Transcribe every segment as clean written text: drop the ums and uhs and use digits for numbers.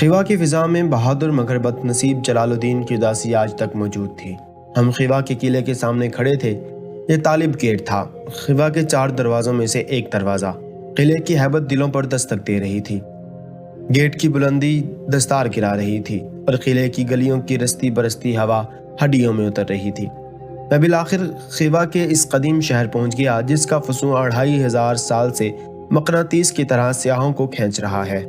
خیوا کی فضا میں بہادر مگر بد نصیب جلال الدین کی اداسی آج تک موجود تھی۔ ہم خیوا کے قلعے کے سامنے کھڑے تھے۔ یہ طالب گیٹ تھا، خیوا کے 4 دروازوں میں سے ایک دروازہ۔ قلعے کی ہیبت دلوں پر دستک دے رہی تھی۔ گیٹ کی بلندی دستار گرا رہی تھی اور قلعے کی گلیوں کی رستی برستی ہوا ہڈیوں میں اتر رہی تھی۔ میں بالآخر خیوا کے اس قدیم شہر پہنچ گیا جس کا فسوں 2500 سال سے مقناطیس کی طرح سیاحوں کو کھینچ رہا ہے۔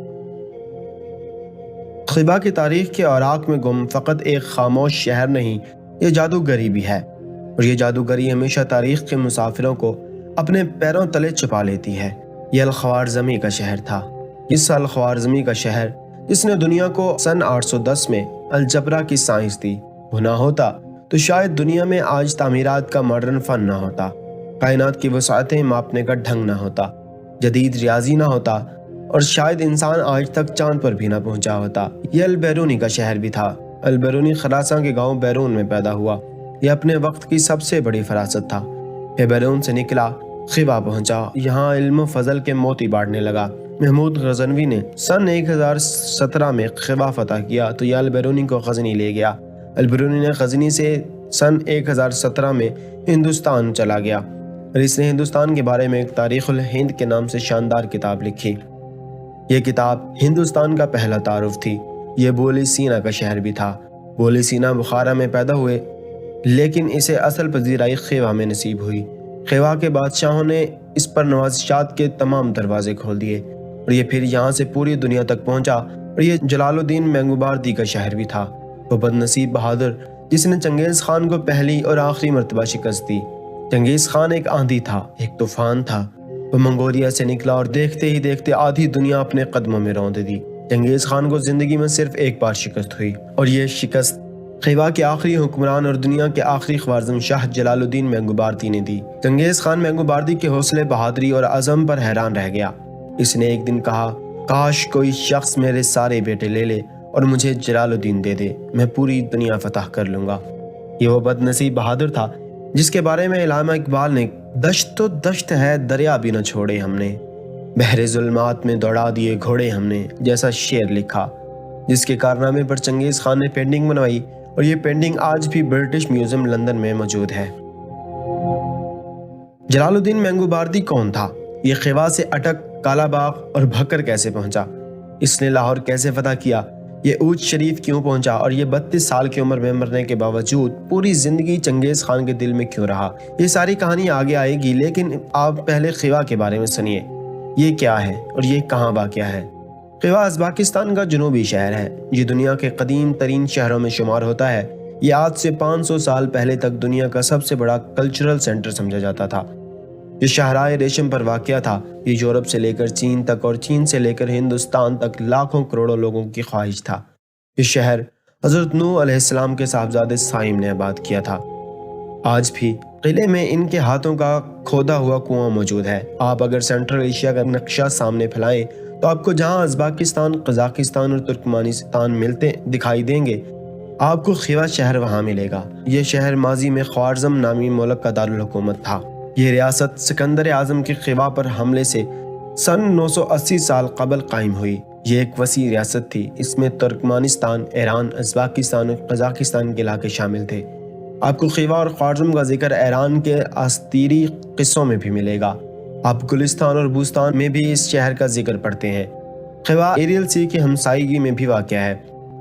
خیوا کی تاریخ کے اوراق میں گم فقط ایک خاموش شہر نہیں، یہ جادوگری بھی ہے، اور یہ جادوگری ہمیشہ تاریخ کے مسافروں کو اپنے پیروں تلے چھپا لیتی ہے۔ یہ الخوارزمی کا شہر تھا، اس الخوارزمی کا شہر جس نے دنیا کو سن 810 میں الجبرا کی سائنس دی۔ وہ نہ ہوتا تو شاید دنیا میں آج تعمیرات کا ماڈرن فن نہ ہوتا، کائنات کی وسعتیں ماپنے کا ڈھنگ نہ ہوتا، جدید ریاضی نہ ہوتا، اور شاید انسان آج تک چاند پر بھی نہ پہنچا ہوتا۔ یہ البیرونی کا شہر بھی تھا۔ البیرونی خراساں کے گاؤں بیرون میں پیدا ہوا۔ یہ اپنے وقت کی سب سے بڑی فراست تھا۔ یہ بیرون سے نکلا، خیوا پہنچا، یہاں علم و فضل کے موتی باڑنے لگا۔ محمود غزنوی نے سن 1017 میں خیوا فتح کیا تو یہ البیرونی کو غزنی لے گیا۔ البیرونی نے غزنی سے سن 1017 میں ہندوستان چلا گیا اور اس نے ہندوستان کے بارے میں ایک تاریخ الہند کے نام سے شاندار کتاب لکھی۔ یہ کتاب ہندوستان کا پہلا تعارف تھی۔ یہ بولی سینا کا شہر بھی تھا۔ بولی سینا بخارا میں پیدا ہوئے لیکن اسے اصل پذیرائی خیوا میں نصیب ہوئی۔ خیوا کے بادشاہوں نے اس پر نوازشات کے تمام دروازے کھول دیے اور یہ پھر یہاں سے پوری دنیا تک پہنچا، اور یہ جلال الدین مینگوباردی کا شہر بھی تھا، وہ بد نصیب بہادر جس نے چنگیز خان کو پہلی اور آخری مرتبہ شکست دی۔ چنگیز خان ایک آندھی تھا، ایک طوفان تھا۔ وہ منگولیا سے نکلا اور دیکھتے ہی دیکھتے آدھی دنیا اپنے قدموں میں روند دی۔ چنگیز خان کو زندگی میں صرف ایک بار شکست ہوئی، اور یہ شکست خیوا کے آخری حکمران اور دنیا کے آخری خوارزم شاہ جلال الدین مینگوباردی نے دی۔ چنگیز خان مینگوباردی کے حوصلے، بہادری اور عزم پر حیران رہ گیا۔ اس نے ایک دن کہا، کاش کوئی شخص میرے سارے بیٹے لے لے اور مجھے جلال الدین دے دے، میں پوری دنیا فتح کر لوں گا۔ یہ وہ بد نصیب بہادر تھا جس کے بارے میں علامہ اقبال نے دشت تو دشت ہے دریا بھی نہ چھوڑے ہم نے، بحر ظلمات میں دوڑا دیے گھوڑے ہم نے جیسا شعر لکھا، جس کے کارنامے پر چنگیز خان نے پینٹنگ بنوائی، اور یہ پینٹنگ آج بھی برٹش میوزیم لندن میں موجود ہے۔ جلال الدین مینگوباردی کون تھا؟ یہ خیوا سے اٹک، کالا باغ اور بھکر کیسے پہنچا؟ اس نے لاہور کیسے فتح کیا؟ یہ اوج شریف کیوں پہنچا؟ اور یہ 32 سال کی عمر میں مرنے کے باوجود پوری زندگی چنگیز خان کے دل میں کیوں رہا؟ یہ ساری کہانی آگے آئے گی، لیکن آپ پہلے خیوا کے بارے میں سنیے۔ یہ کیا ہے اور یہ کہاں واقع ہے؟ خیوا ازبکستان کا جنوبی شہر ہے۔ یہ دنیا کے قدیم ترین شہروں میں شمار ہوتا ہے۔ یہ آج سے 500 سال پہلے تک دنیا کا سب سے بڑا کلچرل سینٹر سمجھا جاتا تھا۔ یہ شاہراہ ریشم پر واقع تھا۔ یہ یورپ سے لے کر چین تک اور چین سے لے کر ہندوستان تک لاکھوں کروڑوں لوگوں کی خواہش تھا۔ یہ شہر حضرت نوح علیہ السلام کے صاحبزادے سائم نے آباد کیا تھا۔ آج بھی قلعے میں ان کے ہاتھوں کا کھودا ہوا کنواں موجود ہے۔ آپ اگر سینٹرل ایشیا کا نقشہ سامنے پھیلائیں تو آپ کو جہاں ازبکستان، قزاقستان اور ترکمانستان ملتے دکھائی دیں گے، آپ کو خیوا شہر وہاں ملے گا۔ یہ شہر ماضی میں خوارزم نامی ملک کا دارالحکومت تھا۔ یہ ریاست سکندر اعظم کے خیوا پر حملے سے سن 980 سال قبل قائم ہوئی۔ یہ ایک وسیع ریاست تھی۔ اس میں ترکمانستان، ایران، ازبکستان اور قزاقستان کے علاقے شامل تھے۔ آپ کو خیوا اور خوارزم کا ذکر ایران کے اساطیری قصوں میں بھی ملے گا۔ آپ گلستان اور بوستان میں بھی اس شہر کا ذکر پڑھتے ہیں۔ خیوا ایریل سی کی ہمسائیگی میں بھی واقع ہے۔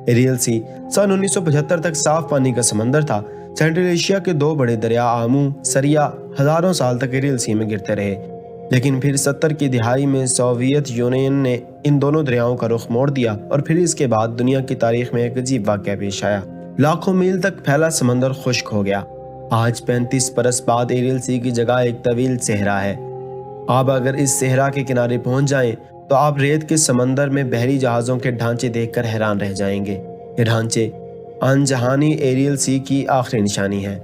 ایریل سی سن 1975 تک صاف پانی کا سمندر تھا۔ سینٹرل ایشیا کے 2 بڑے دریا آمو، سریا ہزاروں سال تک ایریل سی میں گرتے رہے، لیکن پھر 70 کی دہائی میں سوویت یونین نے ان دونوں دریاؤں کا رخ موڑ دیا، اور پھر اس کے بعد دنیا کی تاریخ میں ایک عجیب واقعہ پیش آیا۔ لاکھوں میل تک پھیلا سمندر خشک ہو گیا۔ آج 35 برس بعد ایریل سی کی جگہ ایک طویل صحرا ہے۔ آپ اگر اس صحرا کے کنارے پہنچ جائیں تو آپ ریت کے سمندر میں بحری جہازوں کے ڈھانچے دیکھ کر حیران رہ جائیں گے۔ یہ ڈھانچے ان جہانی ایریل سی کی آخری نشانی ہے۔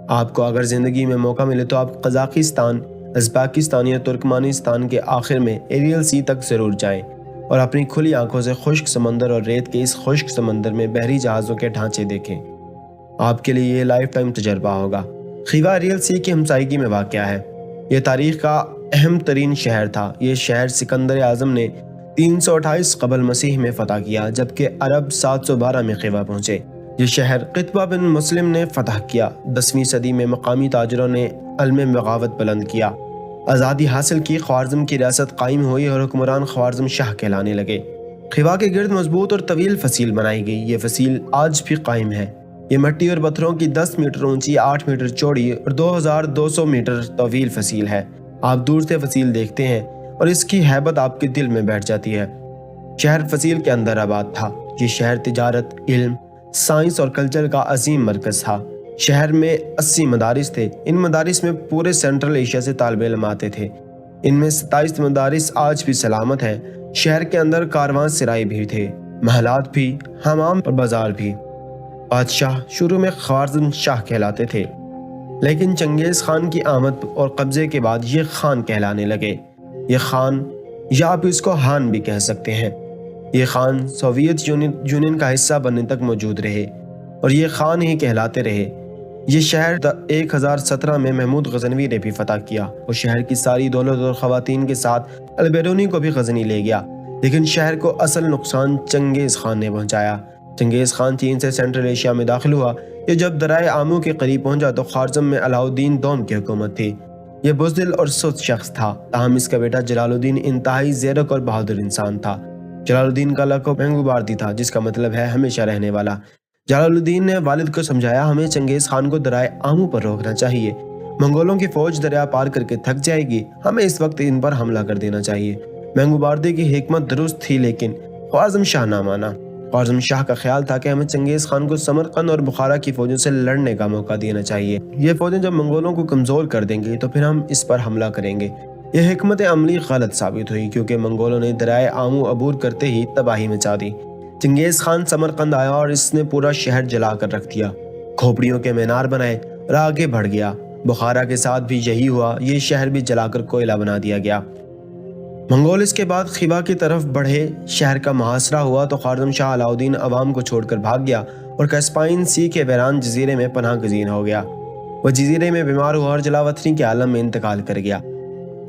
آپ کو اگر زندگی میں موقع ملے تو آپ قزاقستان، ازبکستان یا ترکمانستان کے آخر میں ایریل سی تک ضرور جائیں اور اپنی کھلی آنکھوں سے خشک سمندر اور ریت کے اس خشک سمندر میں بحری جہازوں کے ڈھانچے دیکھیں۔ آپ کے لیے یہ لائف ٹائم تجربہ ہوگا۔ خیوا ایریل سی کی ہمسائیگی میں واقع ہے۔ یہ تاریخ کا اہم ترین شہر تھا۔ یہ شہر سکندر اعظم نے 328 قبل مسیح میں فتح کیا، جبکہ عرب 712 میں خیبہ پہنچے۔ یہ شہر قطبہ بن مسلم نے فتح کیا۔ 10ویں صدی میں مقامی تاجروں نے علم بغاوت بلند کیا، آزادی حاصل کی، خوارزم کی ریاست قائم ہوئی اور حکمران خوارزم شاہ کہلانے لگے۔ خیبہ کے گرد مضبوط اور طویل فصیل بنائی گئی۔ یہ فصیل آج بھی قائم ہے۔ یہ مٹی اور پتھروں کی 10 میٹر اونچی، 8 میٹر چوڑی اور 2200 میٹر طویل فصیل ہے۔ آپ دور سے فصیل دیکھتے ہیں اور اس کی ہیبت آپ کے دل میں بیٹھ جاتی ہے۔ شہر فصیل کے اندر آباد تھا۔ یہ شہر تجارت، علم، سائنس اور کلچر کا عظیم مرکز تھا۔ شہر میں 80 مدارس تھے۔ ان مدارس میں پورے سینٹرل ایشیا سے طالب علم آتے تھے۔ ان میں 27 مدارس آج بھی سلامت ہیں۔ شہر کے اندر کاروان سرائی بھی تھے، محلات بھی، حمام اور بازار بھی۔ بادشاہ شروع میں خوارزم شاہ کہلاتے تھے، لیکن چنگیز خان کی آمد اور قبضے کے بعد یہ خان کہلانے لگے۔ یہ خان، یا آپ اس کو ہان بھی کہہ سکتے ہیں، یہ خان سوویت یونین کا حصہ بننے تک موجود رہے اور یہ خان ہی کہلاتے رہے۔ یہ شہر 1017 میں محمود غزنوی نے بھی فتح کیا اور شہر کی ساری دولت اور خواتین کے ساتھ البیرونی کو بھی غزنی لے گیا، لیکن شہر کو اصل نقصان چنگیز خان نے پہنچایا۔ چنگیز خان چین سے سینٹرل ایشیا میں داخل ہوا۔ یہ جب دریائے آمو کے قریب پہنچا تو خوارزم میں علاؤ الدین دوم کی حکومت تھی۔ یہ بزدل اور سست شخص تھا، تاہم اس کا بیٹا جلال الدین انتہائی زیرک اور بہادر انسان تھا۔ جلال الدین کا لقب مینگوباردی تھا، جس کا مطلب ہے ہمیشہ رہنے والا۔ جلال الدین نے والد کو سمجھایا، ہمیں چنگیز خان کو دریائے آمو پر روکنا چاہیے۔ منگولوں کی فوج دریا پار کر کے تھک جائے گی، ہمیں اس وقت ان پر حملہ کر دینا چاہیے۔ مینگوباردی کی حکمت درست تھی، لیکن خوارزم شاہ نہ مانا۔ خوارزم شاہ کا خیال تھا کہ ہمیں چنگیز خان کو سمرقند اور بخارا کی فوجوں سے لڑنے کا موقع دینا چاہیے۔ یہ فوجیں جب منگولوں کو کمزور کر دیں گی تو پھر ہم اس پر حملہ کریں گے۔ یہ حکمت عملی غلط ثابت ہوئی، کیونکہ منگولوں نے دریائے آمو عبور کرتے ہی تباہی مچا دی۔ چنگیز خان سمرقند آیا اور اس نے پورا شہر جلا کر رکھ دیا، کھوپڑیوں کے مینار بنائے اور آگے بڑھ گیا۔ بخارا کے ساتھ بھی یہی ہوا، یہ شہر بھی جلا کر کوئلہ بنا دیا گیا۔ منگول اس کے بعد خیبہ کی طرف بڑھے، شہر کا محاصرہ ہوا تو خوارزم شاہ علاؤ الدین عوام کو چھوڑ کر بھاگ گیا اور کیسپائن سی کے ویران جزیرے میں پناہ گزین ہو گیا۔ وہ جزیرے میں بیمار ہوا اور جلاوطنی کے عالم میں انتقال کر گیا،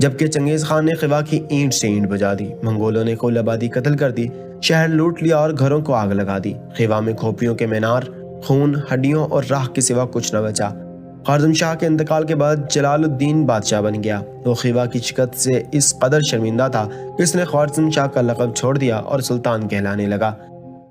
جبکہ چنگیز خان نے خیبہ کی اینٹ سے اینٹ بجا دی۔ منگولوں نے کل آبادی قتل کر دی، شہر لوٹ لیا اور گھروں کو آگ لگا دی۔ خیبہ میں کھوپڑیوں کے مینار، خون، ہڈیوں اور راکھ کے سوا کچھ نہ بچا۔ خوارزم شاہ کے انتقال کے بعد جلال الدین بادشاہ بن گیا۔ وہ خیبہ کی شکست سے اس قدر شرمندہ تھا کہ اس نے خوارزم شاہ کا لقب چھوڑ دیا اور سلطان کہلانے لگا۔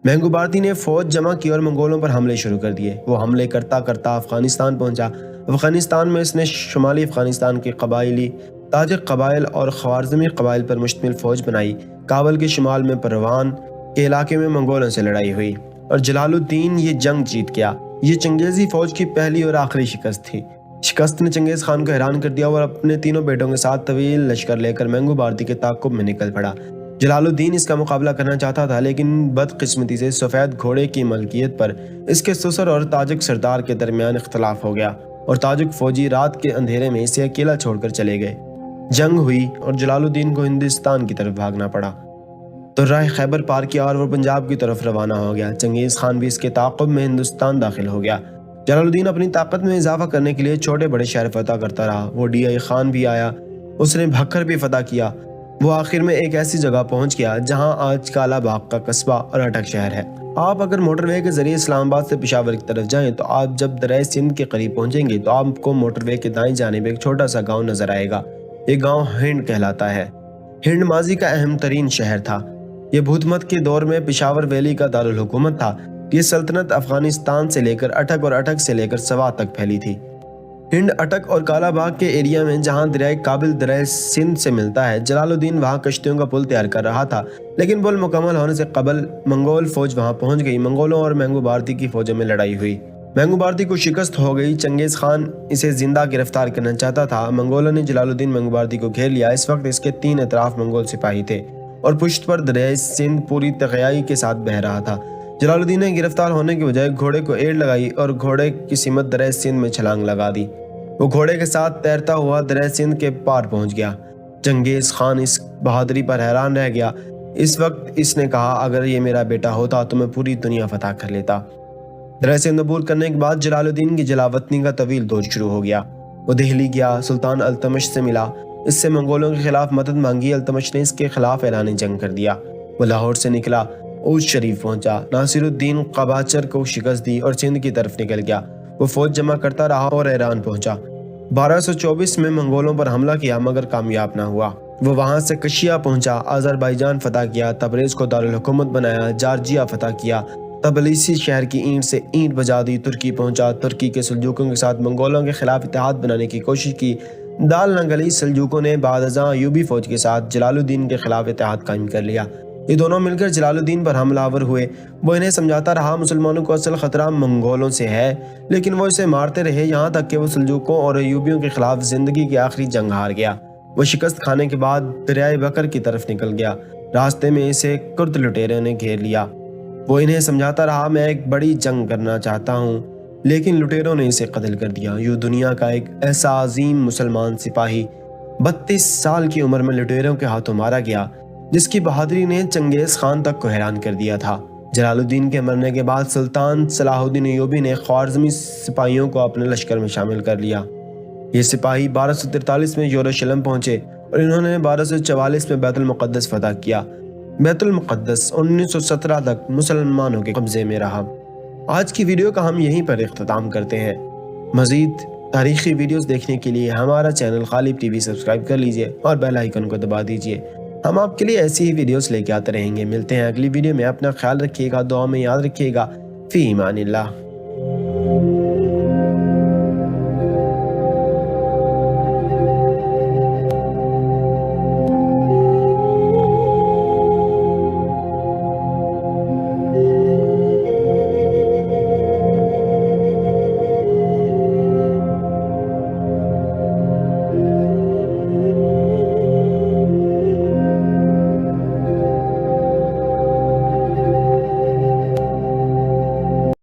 مینگوباردی نے فوج جمع کی اور منگولوں پر حملے شروع کر دیے۔ وہ حملے کرتا کرتا افغانستان پہنچا۔ افغانستان میں اس نے شمالی افغانستان کے قبائلی، تاجک قبائل اور خوارزمی قبائل پر مشتمل فوج بنائی۔ کابل کے شمال میں پروان کے علاقے میں منگولوں سے لڑائی ہوئی اور جلال الدین یہ جنگ جیت گیا۔ یہ چنگیزی فوج کی پہلی اور آخری شکست تھی۔ شکست نے چنگیز خان کو حیران کر دیا اور اپنے تینوں بیٹوں کے ساتھ طویل لشکر لے کر مینگوباردی کے تعاقب میں نکل پڑا۔ جلال الدین اس کا مقابلہ کرنا چاہتا تھا، لیکن بدقسمتی سے سفید گھوڑے کی ملکیت پر اس کے سسر اور تاجک سردار کے درمیان اختلاف ہو گیا اور تاجک فوجی رات کے اندھیرے میں اسے اکیلا چھوڑ کر چلے گئے۔ جنگ ہوئی اور جلال الدین کو ہندوستان کی طرف بھاگنا پڑا تو راہ خیبر پار کیا اور وہ پنجاب کی طرف روانہ ہو گیا۔ چنگیز خان بھی اس کے تعاقب میں ہندوستان داخل ہو گیا۔ جلال الدین اپنی طاقت میں اضافہ کرنے کے لیے چھوٹے بڑے شہر فتح کرتا رہا۔ وہ ڈیائی خان بھی آیا، اس نے بھکر بھی فتح کیا۔ وہ آخر میں ایک ایسی جگہ پہنچ گیا جہاں آج کالا باغ کا قصبہ اور اٹک شہر ہے۔ آپ اگر موٹر وے کے ذریعے اسلام آباد سے پشاور کی طرف جائیں تو آپ جب دریائے سندھ کے قریب پہنچیں گے تو آپ کو موٹر وے کے دائیں جانب ایک چھوٹا سا گاؤں نظر آئے گا۔ یہ گاؤں ہنڈ کہلاتا ہے۔ ہنڈ ماضی کا اہم ترین شہر تھا۔ یہ بدھ مت کے دور میں پشاور ویلی کا دارالحکومت تھا۔ یہ سلطنت افغانستان سے لے کر اٹک اور اٹک سے لے کر سوات تک پھیلی تھی۔ ہنڈ، اٹک اور کالا باغ کے ایریا میں جہاں دریائے کابل دریائے سندھ سے ملتا ہے، جلال الدین وہاں کشتیوں کا پل تیار کر رہا تھا، لیکن پل مکمل ہونے سے قبل منگول فوج وہاں پہنچ گئی۔ منگولوں اور مینگوباردی کی فوجوں میں لڑائی ہوئی۔ مینگوباردی کو شکست ہو گئی۔ چنگیز خان اسے زندہ گرفتار کرنا چاہتا تھا۔ منگولوں نے جلال الدین مینگوباردی کو گھیر لیا۔ اس وقت اس کے 3 اطراف منگول سپاہی تھے اور پشت پر دریائے سندھ پوری تغیائی کے ساتھ بہہ رہا تھا۔ جلال الدین نے گرفتار ہونے کے بجائے گھوڑے کو ایڑ لگائی اور گھوڑے کی سمت دریائے سندھ میں چھلانگ لگا دی۔ وہ گھوڑے کے ساتھ تیرتا ہوا دریائے سندھ کے پار پہنچ گیا۔ چنگیز خان اس بہادری پر حیران رہ گیا۔ اس وقت اس نے کہا، اگر یہ میرا بیٹا ہوتا تو میں پوری دنیا فتح کر لیتا۔ دریائے سندھ عبور کرنے کے بعد جلال الدین کی جلاوطنی کا طویل دور شروع ہو گیا۔ وہ دہلی گیا، سلطان التمش سے ملا اس سے منگولوں کے خلاف مدد مانگی۔ التمش نے اس کے خلاف اعلان جنگ کر دیا۔ وہ لاہور سے نکلا، اوج شریف پہنچا، ناصر الدین قباچر کو شکست دی اور سندھ کی طرف نکل گیا۔ وہ فوج جمع کرتا رہا اور ایران پہنچا۔ 1224 میں منگولوں پر حملہ کیا مگر کامیاب نہ ہوا۔ وہ وہاں سے کشیا پہنچا، آذربائیجان فتح کیا، تبریز کو دارالحکومت بنایا، جارجیا فتح کیا، تبلیسی شہر کی اینٹ سے اینٹ بجا دی، ترکی پہنچا، ترکی کے سلجوقیوں کے ساتھ منگولوں کے خلاف اتحاد بنانے کی کوشش کی۔ دال نہ گلی، سلجوقیوں نے بعد ازاں ایوبی فوج کے ساتھ جلال الدین کے خلاف اتحاد قائم کر لیا۔ یہ دونوں مل کر جلال الدین پر حملہ آور ہوئے۔ وہ انہیں سمجھاتا رہا مسلمانوں کو اصل خطرہ منگولوں سے ہے، لیکن وہ اسے مارتے رہے یہاں تک کہ وہ سلجوقیوں اور ایوبیوں کے خلاف زندگی کی آخری جنگ ہار گیا۔ وہ شکست کھانے کے بعد دریائے بکر کی طرف نکل گیا۔ راستے میں اسے کرد لٹیروں نے گھیر لیا۔ وہ انہیں سمجھاتا رہا میں ایک بڑی جنگ کرنا چاہتا ہوں، لیکن لٹیروں نے اسے قتل کر دیا۔ یوں دنیا کا ایک ایسا عظیم مسلمان سپاہی 32 سال کی عمر میں لٹیروں کے ہاتھوں مارا گیا، جس کی بہادری نے چنگیز خان تک کو حیران کر دیا تھا۔ جلال الدین کے مرنے کے بعد سلطان صلاح الدین ایوبی نے خوارزمی سپاہیوں کو اپنے لشکر میں شامل کر لیا۔ یہ سپاہی 1243 میں یروشلم پہنچے اور انہوں نے 1244 میں بیت المقدس فتح کیا۔ بیت المقدس 1917 تک مسلمانوں کے قبضے میں رہا۔ آج کی ویڈیو کا ہم یہیں پر اختتام کرتے ہیں۔ مزید تاریخی ویڈیوز دیکھنے کے لیے ہمارا چینل غالب ٹی وی سبسکرائب کر لیجئے اور بیل آئیکن کو دبا دیجئے۔ ہم آپ کے لیے ایسی ہی ویڈیوز لے کے آتے رہیں گے۔ ملتے ہیں اگلی ویڈیو میں۔ اپنا خیال رکھیے گا، دعا میں یاد رکھیے گا۔ فی امان اللہ۔